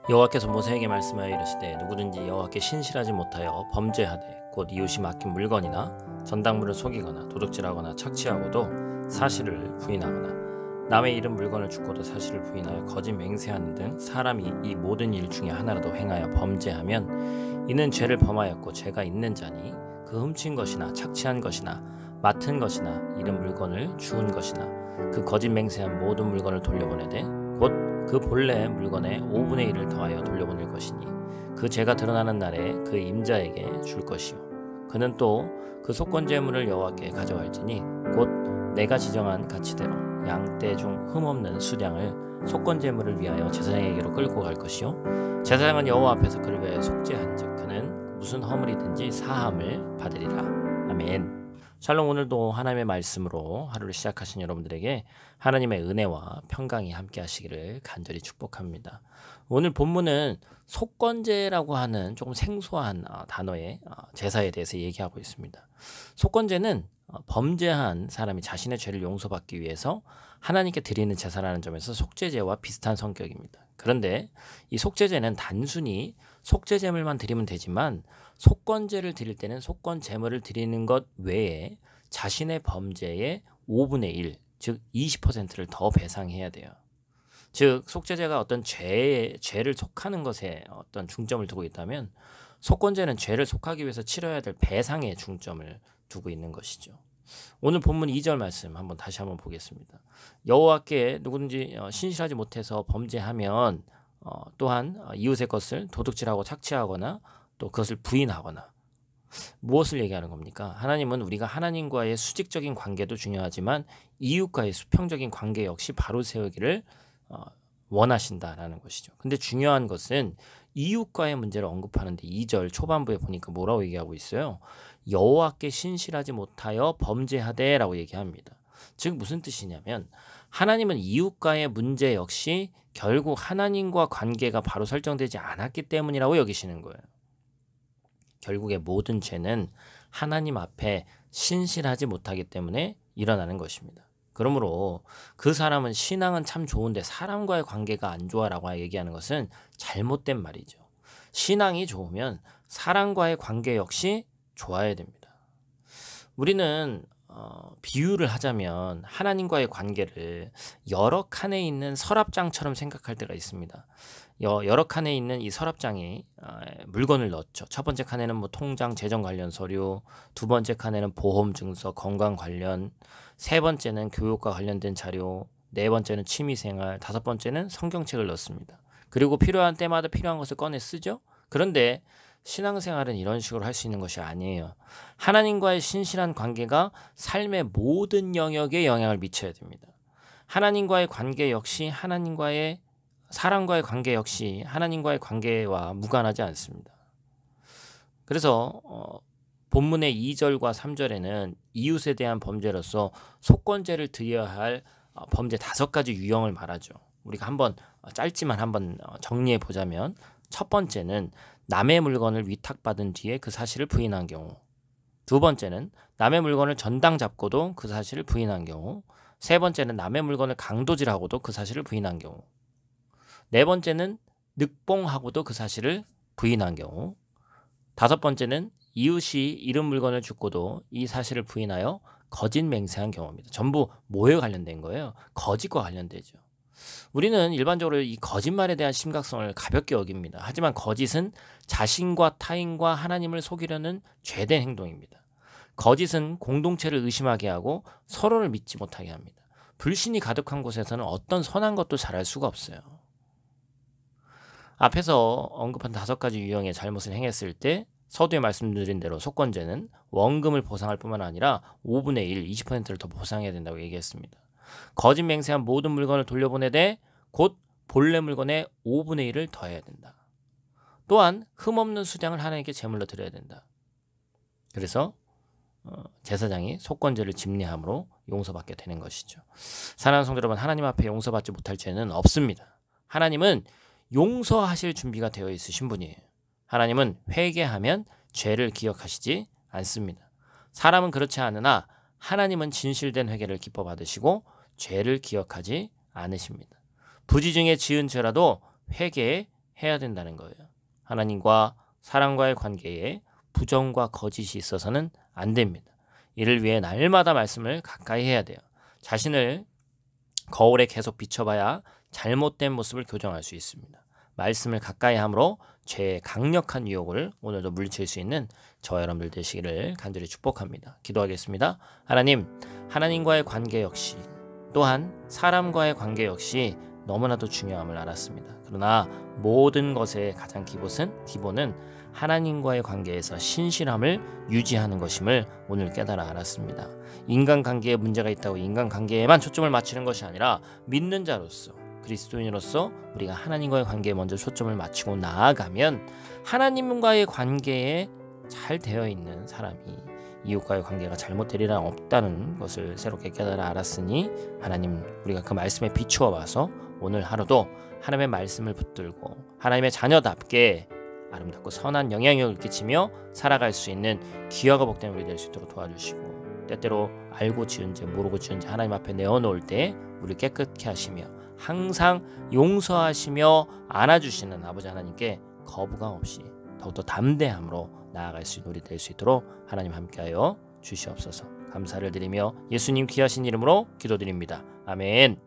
여호와께서 모세에게 말씀하여 이르시되 누구든지 여호와께 신실하지 못하여 범죄하되 곧 이웃이 맡긴 물건이나 전당물을 속이거나 도둑질하거나 착취하고도 사실을 부인하거나 남의 잃은 물건을 죽고도 사실을 부인하여 거짓 맹세하는 등 사람이 이 모든 일 중에 하나라도 행하여 범죄하면 이는 죄를 범하였고 죄가 있는 자니 그 훔친 것이나 착취한 것이나 맡은 것이나 잃은 물건을 주운 것이나 그 거짓 맹세한 모든 물건을 돌려보내되 곧 그 본래 물건의 5분의 1을 더하여 돌려보낼 것이니 그 죄가 드러나는 날에 그 임자에게 줄 것이요 그는 또 그 속건제물을 여호와께 가져갈지니 곧 내가 지정한 가치대로 양떼 중 흠없는 수량을 속건제물을 위하여 제사장에게로 끌고 갈 것이요 제사장은 여호와 앞에서 그를 위하여 속죄한즉 그는 무슨 허물이든지 사함을 받으리라. 아멘. 샬롬. 오늘도 하나님의 말씀으로 하루를 시작하신 여러분들에게 하나님의 은혜와 평강이 함께 하시기를 간절히 축복합니다. 오늘 본문은 속건제라고 하는 조금 생소한 단어의 제사에 대해서 얘기하고 있습니다. 속건제는 범죄한 사람이 자신의 죄를 용서받기 위해서 하나님께 드리는 제사라는 점에서 속죄제와 비슷한 성격입니다. 그런데 이 속죄제는 단순히 속죄제물만 드리면 되지만 속건제를 드릴 때는 속건제물을 드리는 것 외에 자신의 범죄의 5분의 1, 즉 20%를 더 배상해야 돼요. 즉 속죄제가 어떤 죄를 속하는 것에 어떤 중점을 두고 있다면 속건제는 죄를 속하기 위해서 치러야 될 배상에 중점을 두고 있는 것이죠. 오늘 본문 2절 말씀 다시 한번 보겠습니다. 여호와께 누구든지 신실하지 못해서 범죄하면 또한 이웃의 것을 도둑질하고 착취하거나 또 그것을 부인하거나. 무엇을 얘기하는 겁니까? 하나님은 우리가 하나님과의 수직적인 관계도 중요하지만 이웃과의 수평적인 관계 역시 바로 세우기를 원하신다라는 것이죠. 근데 중요한 것은 이웃과의 문제를 언급하는데 2절 초반부에 보니까 뭐라고 얘기하고 있어요? 여호와께 신실하지 못하여 범죄하되 라고 얘기합니다. 즉 무슨 뜻이냐면 하나님은 이웃과의 문제 역시 결국 하나님과 관계가 바로 설정되지 않았기 때문이라고 여기시는 거예요. 결국에 모든 죄는 하나님 앞에 신실하지 못하기 때문에 일어나는 것입니다. 그러므로 그 사람은 신앙은 참 좋은데 사람과의 관계가 안 좋아라고 얘기하는 것은 잘못된 말이죠. 신앙이 좋으면 사람과의 관계 역시 좋아야 됩니다. 우리는 비유를 하자면 하나님과의 관계를 여러 칸에 있는 서랍장처럼 생각할 때가 있습니다. 여러 칸에 있는 이 서랍장에 물건을 넣죠. 첫 번째 칸에는 통장, 재정 관련 서류, 두 번째 칸에는 보험 증서, 건강 관련, 세 번째는 교육과 관련된 자료, 네 번째는 취미생활, 다섯 번째는 성경책을 넣습니다. 그리고 필요한 때마다 필요한 것을 꺼내 쓰죠. 그런데 신앙생활은 이런 식으로 할 수 있는 것이 아니에요. 하나님과의 신실한 관계가 삶의 모든 영역에 영향을 미쳐야 됩니다. 하나님과의 관계 역시 사람과의 관계 역시 하나님과의 관계와 무관하지 않습니다. 그래서 본문의 2절과 3절에는 이웃에 대한 범죄로서 속건제를 드려야 할 범죄 5가지 유형을 말하죠. 우리가 짧지만 한번 정리해 보자면 첫 번째는 남의 물건을 위탁받은 뒤에 그 사실을 부인한 경우, 두 번째는 남의 물건을 전당 잡고도 그 사실을 부인한 경우, 세 번째는 남의 물건을 강도질하고도 그 사실을 부인한 경우, 네 번째는 늑봉하고도 그 사실을 부인한 경우, 다섯 번째는 이웃이 잃은 물건을 죽고도 이 사실을 부인하여 거짓 맹세한 경우입니다. 전부 뭐에 관련된 거예요? 거짓과 관련되죠. 우리는 일반적으로 이 거짓말에 대한 심각성을 가볍게 여깁니다. 하지만 거짓은 자신과 타인과 하나님을 속이려는 죄된 행동입니다. 거짓은 공동체를 의심하게 하고 서로를 믿지 못하게 합니다. 불신이 가득한 곳에서는 어떤 선한 것도 잘할 수가 없어요. 앞에서 언급한 5가지 유형의 잘못을 행했을 때 서두에 말씀드린 대로 속건제는 원금을 보상할 뿐만 아니라 5분의 1, 20%를 더 보상해야 된다고 얘기했습니다. 거짓 맹세한 모든 물건을 돌려보내되 곧 본래 물건의 5분의 1을 더해야 된다. 또한 흠없는 수량을 하나님께 제물로 드려야 된다. 그래서 제사장이 속건제를 집례함으로 용서받게 되는 것이죠. 사랑하는 성도 여러분, 하나님 앞에 용서받지 못할 죄는 없습니다. 하나님은 용서하실 준비가 되어 있으신 분이에요. 하나님은 회개하면 죄를 기억하시지 않습니다. 사람은 그렇지 않으나 하나님은 진실된 회개를 기뻐 받으시고 죄를 기억하지 않으십니다. 부지중에 지은 죄라도 회개해야 해야 된다는 거예요. 하나님과 사람과의 관계에 부정과 거짓이 있어서는 안 됩니다. 이를 위해 날마다 말씀을 가까이 해야 돼요. 자신을 거울에 계속 비춰봐야 잘못된 모습을 교정할 수 있습니다. 말씀을 가까이 함으로 죄의 강력한 유혹을 오늘도 물리칠 수 있는 저와 여러분들 되시기를 간절히 축복합니다. 기도하겠습니다. 하나님과의 관계 역시 또한 사람과의 관계 역시 너무나도 중요함을 알았습니다. 그러나 모든 것의 가장 기본은 하나님과의 관계에서 신실함을 유지하는 것임을 오늘 깨달아 알았습니다. 인간관계에 문제가 있다고 인간관계에만 초점을 맞추는 것이 아니라 믿는 자로서 그리스도인으로서 우리가 하나님과의 관계에 먼저 초점을 맞추고 나아가면 하나님과의 관계에 잘 되어 있는 사람이 이웃과의 관계가 잘못될 일은 없다는 것을 새롭게 깨달아 알았으니 하나님 우리가 그 말씀에 비추어 봐서 오늘 하루도 하나님의 말씀을 붙들고 하나님의 자녀답게 아름답고 선한 영향력을 끼치며 살아갈 수 있는 귀하고 복된 우리 될 수 있도록 도와주시고 때때로 알고 지은지 모르고 지은지 하나님 앞에 내어놓을 때 우리 깨끗게 하시며 항상 용서하시며 안아주시는 아버지 하나님께 거부감 없이 더욱더 담대함으로 나아갈 수 있는 우리 될 수 있도록 하나님 함께하여 주시옵소서. 감사를 드리며 예수님 귀하신 이름으로 기도드립니다. 아멘.